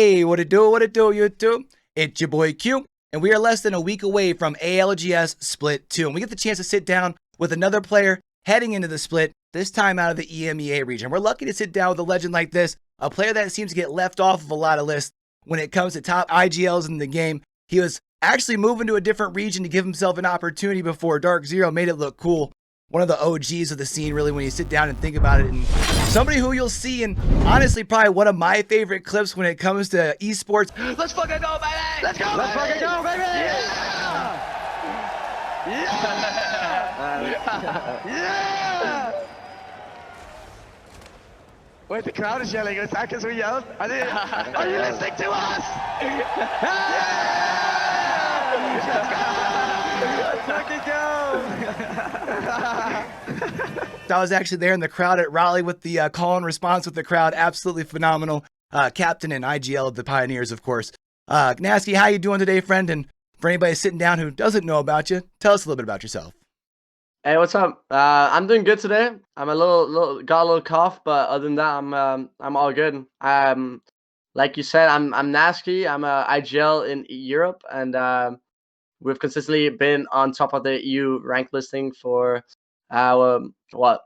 Hey, what it do, YouTube? It's your boy Q, and we are less than a week away from ALGS Split 2, and we get the chance to sit down with another player heading into the split, this time out of the EMEA region. We're lucky to sit down with a legend like this, a player that seems to get left off of a lot of lists when it comes to top IGLs in the game. He was actually moving to a different region to give himself an opportunity before Dark Zero made it look cool. One of the OGs of the scene, really, when you sit down and think about it. And somebody who you'll see in, honestly, probably one of my favorite clips when it comes to esports. Let's fucking go, baby! Let's go, Let's fucking go, baby! Yeah! Yeah! Yeah! Wait, the crowd is yelling. Is that because we yelled? Are you listening to us? Yeah! Let's fucking go! I was actually there in the crowd at Raleigh with the call and response with the crowd. Absolutely phenomenal. Captain and IGL of the Pioneers, of course. Gnasky, how you doing today, friend? And for anybody sitting down who doesn't know about you, tell us a little bit about yourself. Hey, what's up? I'm doing good today. I'm got a little cough, but other than that, I'm all good. Like you said, I'm Gnaske. I'm a IGL in Europe, and we've consistently been on top of the EU rank listing for what,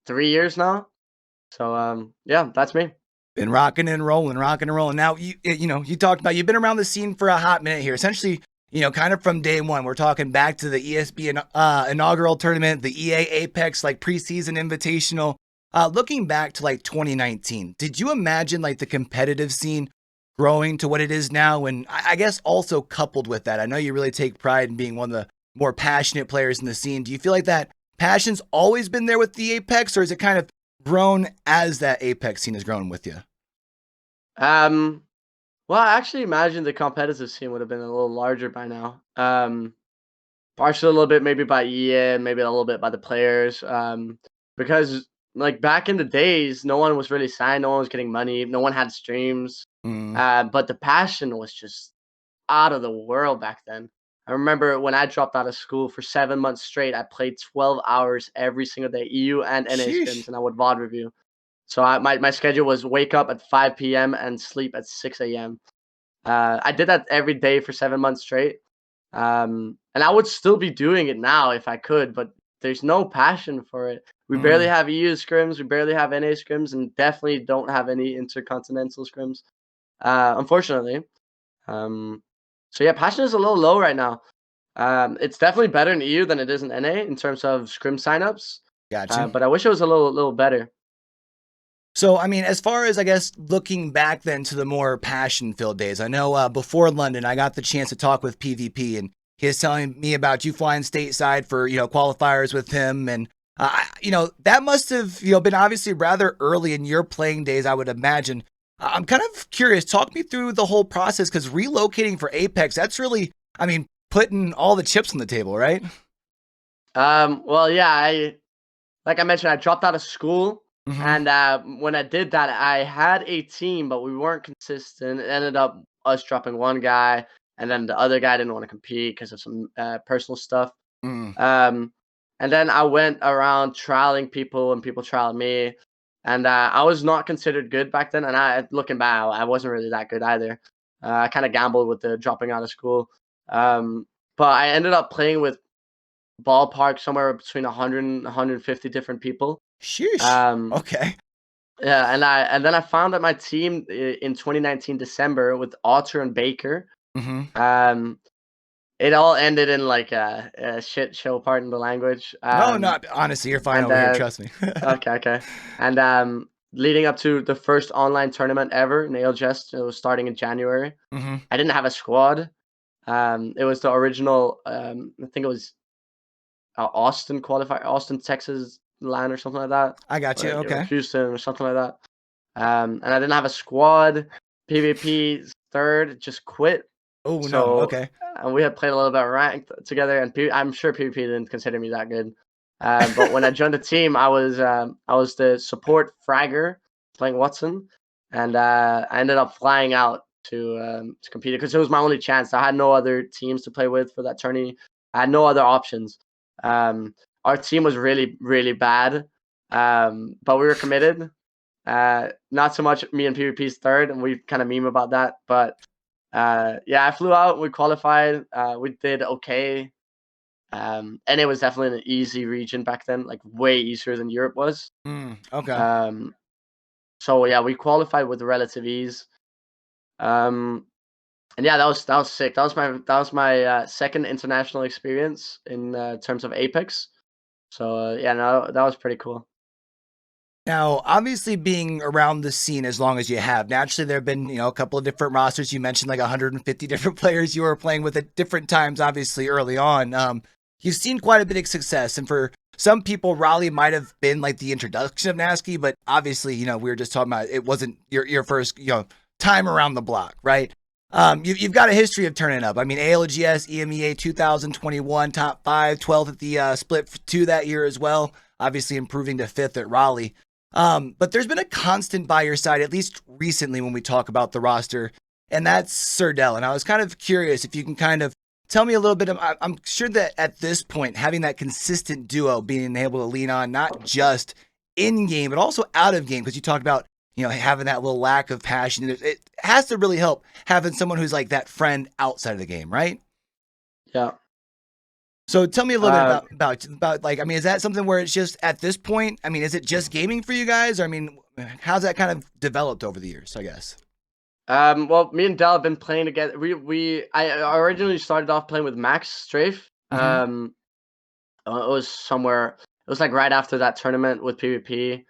3 years now. So yeah, that's me. Been rocking and rolling. Now you talked about you've been around the scene for a hot minute here. Essentially, kind of from day one. We're talking back to the ESB inaugural tournament, the EA Apex preseason invitational. Looking back to 2019, did you imagine the competitive scene growing to what it is now? And I guess also coupled with that, I know you really take pride in being one of the more passionate players in the scene. Do you feel like that passion's always been there with the Apex, or is it kind of grown as that Apex scene has grown with you? Well, I actually imagine the competitive scene would have been a little larger by now. Partially a little bit maybe by EA, maybe a little bit by the players. Because back in the days, no one was really signed, no one was getting money, no one had streams. But the passion was just out of the world back then. I remember when I dropped out of school for 7 months straight, I played 12 hours every single day, EU and NA scrims, and I would VOD review. So my schedule was wake up at 5 p.m. and sleep at 6 a.m. I did that every day for 7 months straight. And I would still be doing it now if I could, but there's no passion for it. We barely have EU scrims, we barely have NA scrims, and definitely don't have any intercontinental scrims, unfortunately. So yeah, passion is a little low right now. It's definitely better in EU than it is in NA in terms of scrim signups. Gotcha. But I wish it was a little better. So, I mean, as far as, I guess, looking back then to the more passion-filled days, I know before London, I got the chance to talk with PvP, and he was telling me about you flying stateside for, qualifiers with him. And, that must have, been obviously rather early in your playing days, I would imagine. I'm kind of curious. Talk me through the whole process, because relocating for Apex, that's really, I mean, putting all the chips on the table, right? Well, yeah, like I mentioned, I dropped out of school. And when I did that, I had a team, but we weren't consistent. It ended up us dropping one guy, and then the other guy didn't want to compete because of some personal stuff. And then I went around trialing people, and people trialed me. And I was not considered good back then. And looking back, I wasn't really that good either. I kind of gambled with the dropping out of school. But I ended up playing with ballpark somewhere between 100 and 150 different people. Sheesh. Okay. Yeah, and then I found that my team in 2019 December with Otter and Baker. It all ended in a shit show, pardon the language. No, honestly, you're fine over here. Trust me. Okay. And leading up to the first online tournament ever in ALGS, it was starting in January. I didn't have a squad. It was the original. I think it was Austin qualifier, Austin, Texas LAN or something like that. I got you. Okay. Houston or something like that. And I didn't have a squad. PvP third just quit. Oh no. Okay. And we had played a little bit ranked together, and I'm sure PvP didn't consider me that good. But when I joined the team, I was the support fragger playing Watson, and I ended up flying out to compete because it was my only chance. I had no other teams to play with for that tourney. I had no other options. Our team was really, really bad, but we were committed. Not so much me and PvP's third, and we kind of meme about that. But yeah, I flew out. We qualified. We did okay. And it was definitely an easy region back then, like way easier than Europe was. Okay. So yeah, we qualified with relative ease. And yeah, that was sick. That was my second international experience in terms of Apex. So yeah, no, that was pretty cool. Now, obviously, being around the scene as long as you have, naturally there have been, a couple of different rosters. You mentioned like 150 different players you were playing with at different times, obviously early on. You've seen quite a bit of success, and for some people, Raleigh might have been like the introduction of Gnaske, but obviously, we were just talking about it wasn't your first, time around the block, right? You've got a history of turning up. I mean, ALGS, EMEA 2021, top 5, 12th at the split 2 that year as well. Obviously, improving to 5th at Raleigh. But there's been a constant by your side, at least recently when we talk about the roster, and that's Serdell. And I was kind of curious if you can kind of tell me a little bit of, I'm sure that at this point, having that consistent duo being able to lean on, not just in game, but also out of game, because you talked about, having that little lack of passion. It has to really help having someone who's like that friend outside of the game, right? Yeah. So tell me a little bit about like, I mean, is that something where it's just at this point, I mean, is it just gaming for you guys? Or, I mean, how's that kind of developed over the years, I guess? Well, me and Dell have been playing together. I originally started off playing with Max Strafe. It was like right after that tournament with PvP,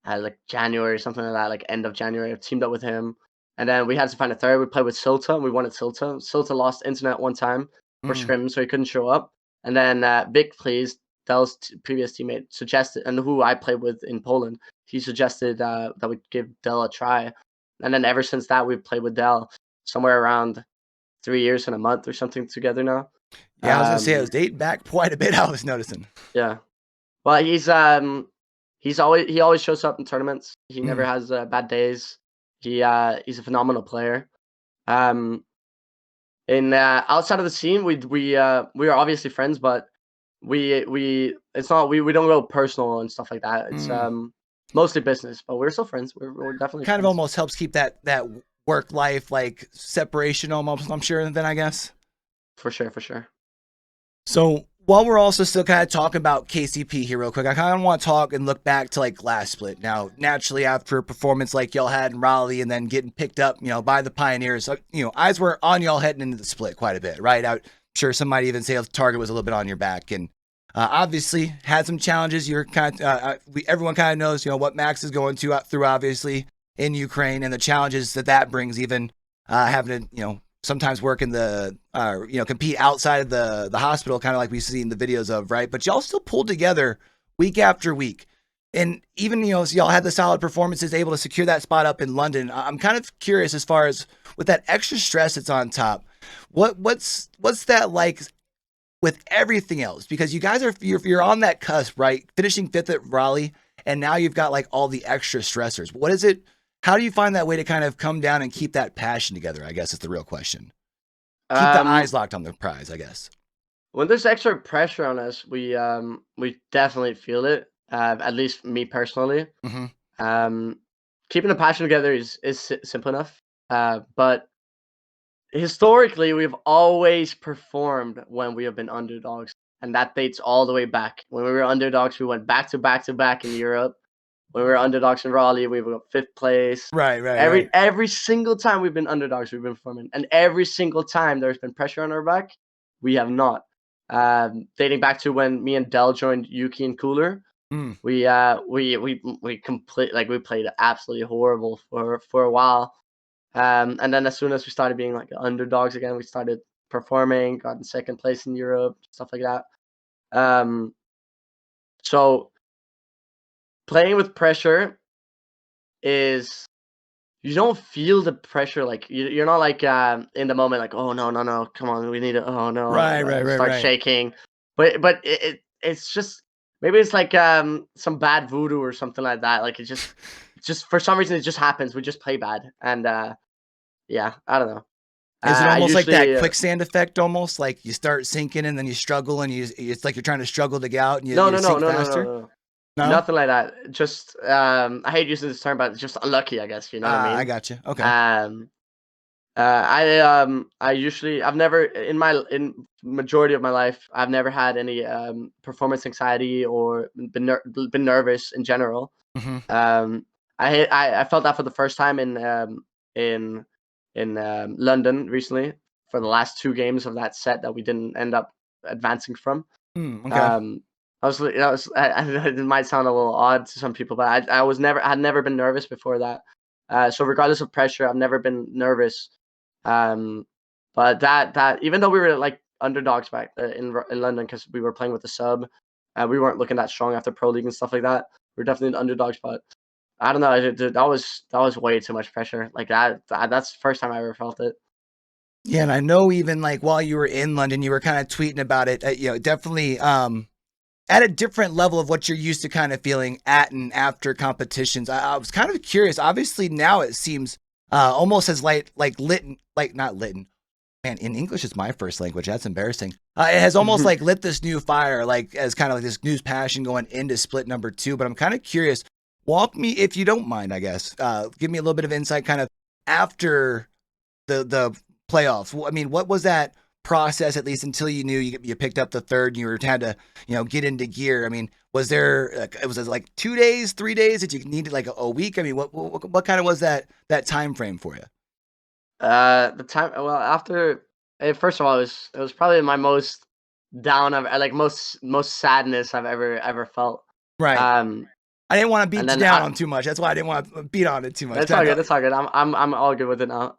like January, something like that, like end of January. I teamed up with him, and then we had to find a third. We played with Silta, and we won at Silta. Silta lost internet one time for scrim, so he couldn't show up. And then Vic, please, Dell's previous teammate, suggested, and who I played with in Poland, he suggested that we give Dell a try. And then ever since that, we've played with Dell somewhere around 3 years and a month or something together now. Yeah, I was gonna say it was dating back quite a bit. I was noticing. Yeah, well, he always shows up in tournaments. He never has bad days. He's a phenomenal player. In outside of the scene, we are obviously friends, but we don't go personal and stuff like that. It's mostly business, but we're still friends. We're definitely kind friends. of almost helps keep that work life like separation almost, I'm sure, then I guess. For sure. So while we're also still kind of talking about KCP here real quick, I kind of want to talk and look back to like last split. Now, naturally, after a performance like y'all had in Raleigh and then getting picked up, by the Pioneers, eyes were on y'all heading into the split quite a bit, right? I'm sure some might even say the target was a little bit on your back, and obviously had some challenges. You're kind of, everyone kind of knows, what Max is going through obviously in Ukraine and the challenges that brings, even having to, sometimes work in the, compete outside of the hospital, kind of like we've seen the videos of, right? But y'all still pulled together week after week. And even, so y'all had the solid performances, able to secure that spot up in London. I'm kind of curious as far as with that extra stress that's on top, what's that like with everything else? Because you guys you're on that cusp, right? Finishing 5th at Raleigh, and now you've got like all the extra stressors. What is it? How do you find that way to kind of come down and keep that passion together? I guess is the real question. Keep the eyes locked on the prize, I guess. When there's extra pressure on us, we definitely feel it. At least me personally. Keeping the passion together is simple enough. But historically, we've always performed when we have been underdogs, and that dates all the way back. When we were underdogs, we went back to back in Europe. When we were underdogs in Raleigh, we were 5th place. Right. Every single time we've been underdogs, we've been performing, and every single time there's been pressure on our back, we have not. Dating back to when me and Dell joined Yuki and Cooler, we played absolutely horrible for a while. And then as soon as we started being like underdogs again, we started performing, got in 2nd place in Europe, stuff like that. So playing with pressure is, you don't feel the pressure, like you're not like in the moment like, oh no, come on, we need to, oh no, right. shaking. But it's just, maybe it's like some bad voodoo or something like that. Like it just for some reason it just happens. We just play bad, and yeah, I don't know. Is it almost like that quicksand effect? Almost like you start sinking and then you struggle, and it's like you're trying to struggle to get out, and you sink faster. No. No. Nothing like that. Just I hate using this term, but just unlucky, I guess. You know what I mean? I got you. Okay. I usually I've never in majority of my life I've never had any performance anxiety or been nervous in general. Hmm. I felt that for the first time in London recently for the last 2 games of that set that we didn't end up advancing from. Okay. I was, it might sound a little odd to some people, but I had never been nervous before that. So regardless of pressure, I've never been nervous. But that even though we were like underdogs back in London because we were playing with the sub, we weren't looking that strong after Pro League and stuff like that. We are definitely underdogs, but I don't know. That was way too much pressure. Like that's the first time I ever felt it. Yeah, and I know even like while you were in London, you were kind of tweeting about it. Definitely at a different level of what you're used to kind of feeling at and after competitions. I was kind of curious. Obviously, now it seems almost as like lit, like not lit. Man, in English is my first language. That's embarrassing. It has almost like lit this new fire, like as kind of like this new passion going into split number 2. But I'm kind of curious. Walk me, if you don't mind, I guess. Give me a little bit of insight, kind of after the playoffs. I mean, what was that process, at least until you knew you picked up the third and you had to, get into gear? I mean, was there, was it like 2 days, 3 days that you needed like a week? I mean, what kind of was that time frame for you? The time, well, after, first of all, it was probably my most down of like most sadness I've ever felt. Right. Um, I didn't want to and beat you then down on too much. That's why I didn't want to beat on it too much. it's all good. It's all good. I'm all good with it now.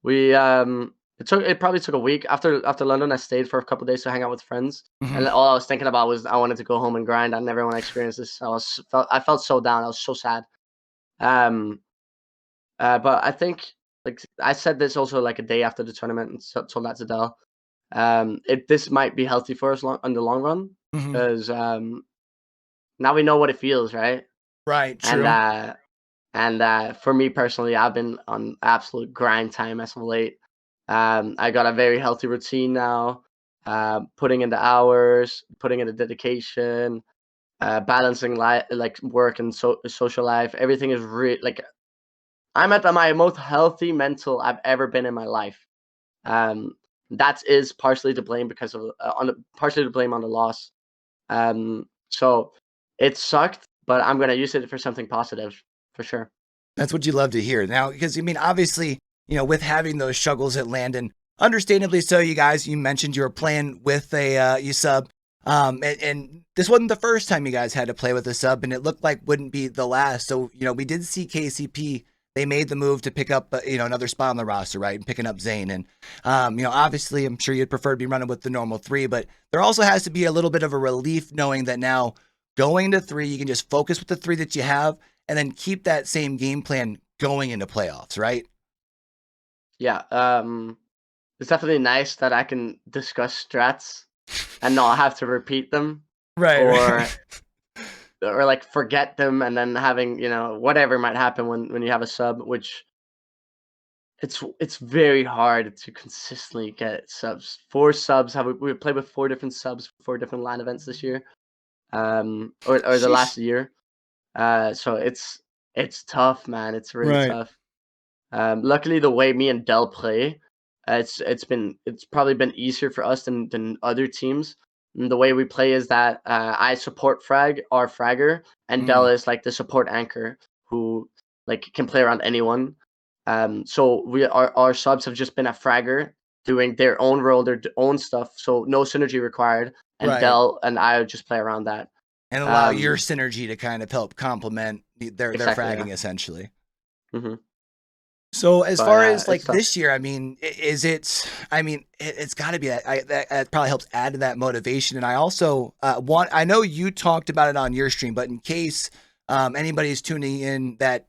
We it probably took a week after London. I stayed for a couple of days to hang out with friends, and all I was thinking about was I wanted to go home and grind. I never want to experience this. I felt so down. I was so sad. Um, but I think like I said this also like a day after the tournament and told that to Dell. This might be healthy for us in the long run Mm-hmm. because now we know what it feels, right? Right. And True. for me personally, I've been on absolute grind time as of late. I got a very healthy routine now, putting in the hours, putting in the dedication, balancing like work and social life. Everything is like I'm at my most healthy mental I've ever been in my life. Um, that is partially to blame because of partially to blame on the loss. So it sucked, but I'm gonna use it for something positive for sure. That's what you love to hear. Now, because I mean, obviously, with having those struggles at LANdon, understandably so, you mentioned you were playing with a you sub. And this wasn't the first time you guys had to play with a sub, and it looked like wouldn't be the last. So, we did see KCP. They made the move to pick up, another spot on the roster, right? And picking up Zaine. And, obviously, I'm sure you'd prefer to be running with the normal 3, but there also has to be a little bit of a relief knowing that now going to 3, you can just focus with the 3 that you have and then keep that same game plan going into playoffs, right? Yeah. It's definitely nice that I can discuss strats and not have to repeat them Right, or right. like forget them and then having whatever might happen when you have a sub, which it's very hard to consistently get subs. 4 subs we played with 4 different subs, 4 different LAN events this year, or the last Sheesh. year. So it's tough, man. It's really Right. tough. Luckily, the way me and Dell play, it's probably been easier for us than other teams. And the way we play is that I support our fragger, and Dell Mm. is like the support anchor who like can play around anyone. So our subs have just been a fragger doing their own role, their own stuff. So no synergy required, and Right. Dell and I just play around that. And allow your Um, synergy to kind of help complement their exactly, yeah. fragging essentially. hmm So as But far as it's like tough. this year, I mean, I mean, it's got to be that probably helps add to that motivation. And I also I know you talked about it on your stream, but in case anybody's tuning in that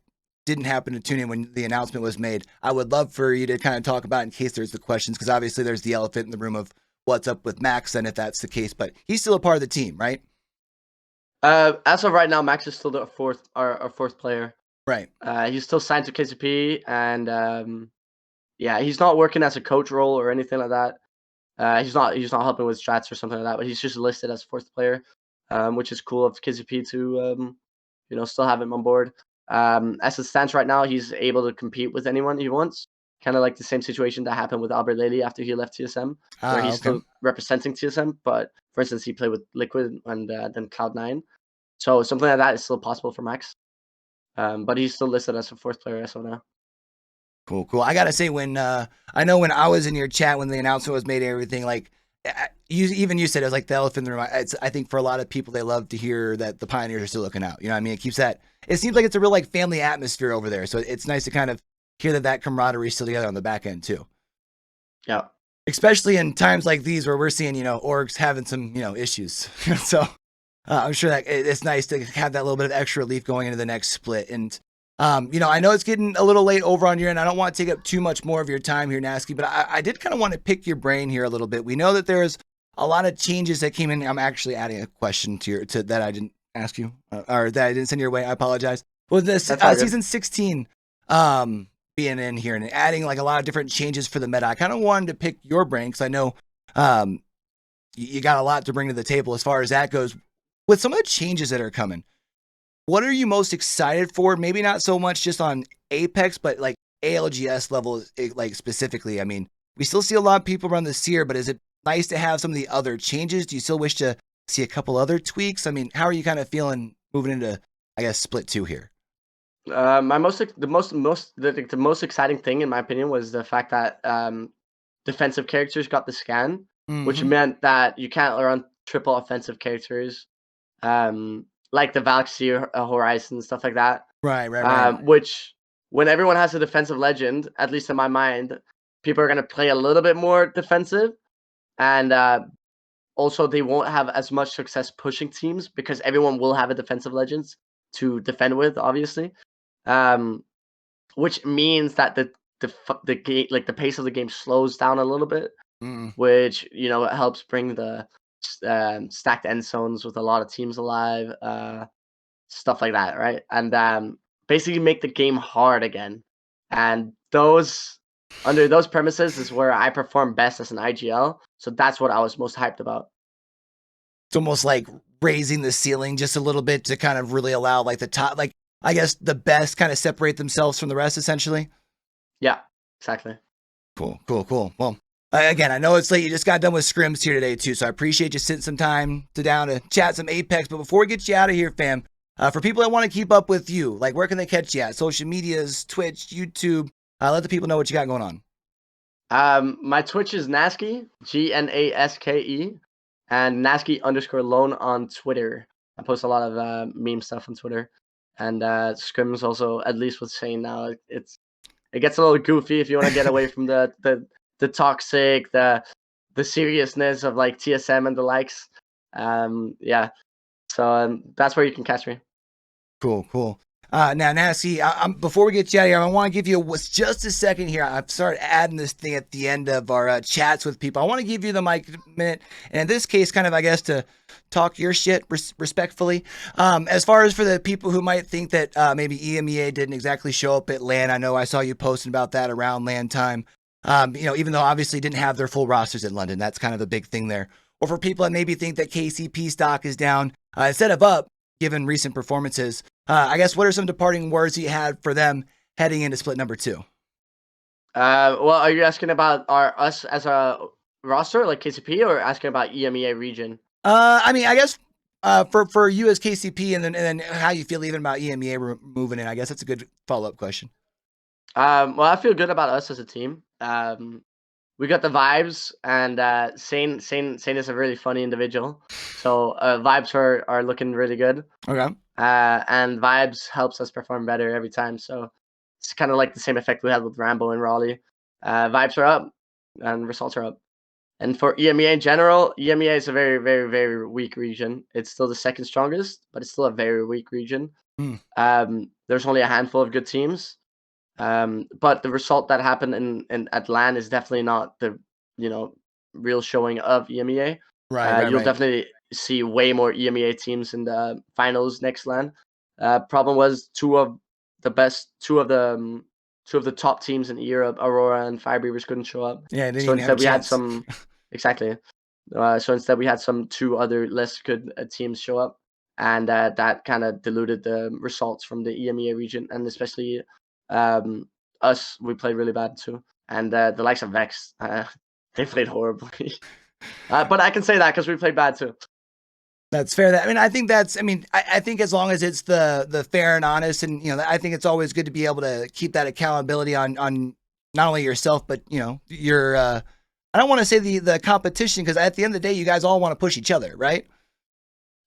didn't happen to tune in when the announcement was made, I would love for you to kind of talk about in case there's the questions, because obviously there's the elephant in the room of what's up with Max, and if that's the case, but he's still a part of the team, right? As of right now, Max is still the our fourth player. Right. He's still signed to KCP, and yeah, he's not working as a coach role or anything like that. He's not helping with strats or something like that, but he's just listed as fourth player. which is cool of KCP to still have him on board. As it stands right now, he's able to compete with anyone he wants. Kind of like the same situation that happened with Albert Lely after he left TSM, where he's still representing TSM, but for instance, he played with Liquid and then Cloud9. So something like that is still possible for Max. But he's still listed as a 4th player as of now. Cool. I gotta say, when I know when I was in your chat when the announcement was made, and everything, like you said, it was like the elephant in the room. I think for a lot of people, they love to hear that the Pioneers are still looking out. You know what I mean? It keeps that. It seems like it's a real like family atmosphere over there. So it's nice to kind of hear that camaraderie is still together on the back end too. Yeah. Especially in times like these where we're seeing, orgs having some, issues. So I'm sure that it's nice to have that little bit of extra relief going into the next split. And I know it's getting a little late over on your end. I don't want to take up too much more of your time here, Gnasky, but I did kind of want to pick your brain here a little bit. We know that there's a lot of changes that came in. I'm actually adding a question to that I didn't ask you, or that I didn't send your way. I apologize. With this season 16 being in here and adding like a lot of different changes for the meta, I kind of wanted to pick your brain because I know you got a lot to bring to the table as far as that goes. With some of the changes that are coming, what are you most excited for? Maybe not so much just on Apex, but like ALGS level, like specifically. I mean, we still see a lot of people run the Seer, but is it nice to have some of the other changes? Do you still wish to see a couple other tweaks? I mean, how are you kind of feeling moving into, I guess, split 2 here? The most exciting thing in my opinion was the fact that defensive characters got the scan, which meant that you can't run triple offensive characters, like the Valkyrie or Horizon and stuff like that. Right. Which when everyone has a defensive legend, at least in my mind, people are gonna play a little bit more defensive, and also they won't have as much success pushing teams because everyone will have a defensive legends to defend with, obviously. Which means that the game, like the pace of the game, slows down a little bit, which it helps bring the stacked end zones with a lot of teams alive, stuff like that, right? And basically make the game hard again. And under those premises is where I perform best as an IGL. So that's what I was most hyped about. It's almost like raising the ceiling just a little bit to kind of really allow like the top, like I guess the best kind of separate themselves from the rest, essentially. Yeah, exactly. Cool. Well, again, I know it's late. You just got done with scrims here today too, so I appreciate you sitting some time down to chat some Apex. But before we get you out of here, fam, for people that want to keep up with you, like where can they catch you at? Social medias, Twitch, YouTube. Let the people know what you got going on. My Twitch is Gnaske, Gnaske, and Gnaske_lone on Twitter. I post a lot of meme stuff on Twitter. And scrims also, at least with Zaine now, it gets a little goofy if you want to get away from the toxic, the seriousness of like TSM and the likes. Yeah. So that's where you can catch me. Cool. Now, see, before we get you out of here, I want to give you just a second here. I've started adding this thing at the end of our chats with people. I want to give you the mic a minute, and in this case, kind of, I guess, to talk your shit respectfully. As far as for the people who might think that maybe EMEA didn't exactly show up at LAN, I know I saw you posting about that around LAN time. Even though obviously didn't have their full rosters in London, that's kind of the big thing there. Or for people that maybe think that KCP stock is down instead of up, given recent performances. I guess what are some departing words you had for them heading into split number 2? Well, are you asking about us as a roster, like KCP, or asking about EMEA region? I mean, I guess for you as KCP, and then how you feel even about EMEA moving in. I guess that's a good follow-up question. Well, I feel good about us as a team. We got the vibes, and Zaine is a really funny individual. So vibes are looking really good. Okay. And vibes helps us perform better every time. So it's kind of like the same effect we had with Rambo and Raleigh. Vibes are up, and results are up. And for EMEA in general, EMEA is a very, very, very weak region. It's still the second strongest, but it's still a very weak region. There's only a handful of good teams. But the result that happened at LAN is definitely not the real showing of EMEA. You'll definitely see way more EMEA teams in the finals next LAN. Problem was two of the top teams in Europe, Aurora and Firebeavers, couldn't show up. Yeah, so instead we had some exactly. So instead, we had two other less good teams show up, and that kind of diluted the results from the EMEA region, and especially us. We played really bad too, and the likes of Vex, they played horribly. But I can say that because we played bad too. That's fair. I mean, I think that's. I mean, I think as long as it's the fair and honest, and I think it's always good to be able to keep that accountability on not only yourself, but your. I don't want to say the competition, because at the end of the day, you guys all want to push each other, right?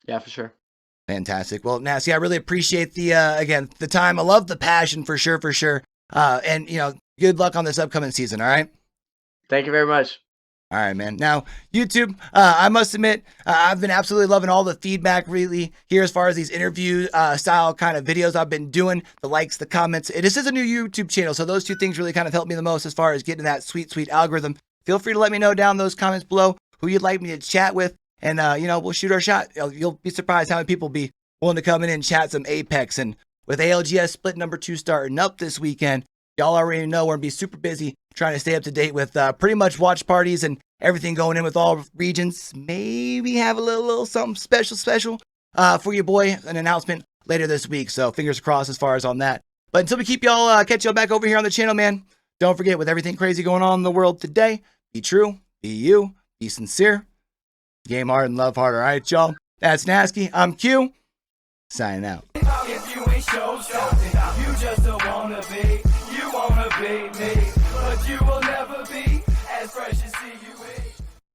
Yeah, for sure. Fantastic. Well, Gnakse, I really appreciate the again the time. I love the passion for sure, and good luck on this upcoming season. All right. Thank you very much. All right, man. Now, YouTube, I must admit, I've been absolutely loving all the feedback really here as far as these interview style kind of videos I've been doing, the likes, the comments. This is a new YouTube channel, so those two things really kind of helped me the most as far as getting that sweet algorithm. Feel free to let me know down in those comments below who you'd like me to chat with, and we'll shoot our shot. You'll be surprised how many people be willing to come in and chat some Apex. And with ALGS split number 2 starting up this weekend, y'all already know we're gonna be super busy trying to stay up to date with pretty much watch parties and everything going in with all regions. Maybe have a little something special for your boy, an announcement later this week. So fingers crossed as far as on that. But until we catch y'all back over here on the channel, man, don't forget, with everything crazy going on in the world today, be true, be you, be sincere, game hard and love hard. All right, y'all. That's Gnasky. I'm Q. Signing out. If you ain't show something, you just don't wanna be. You wanna be me, but you will never be as fresh as CUE.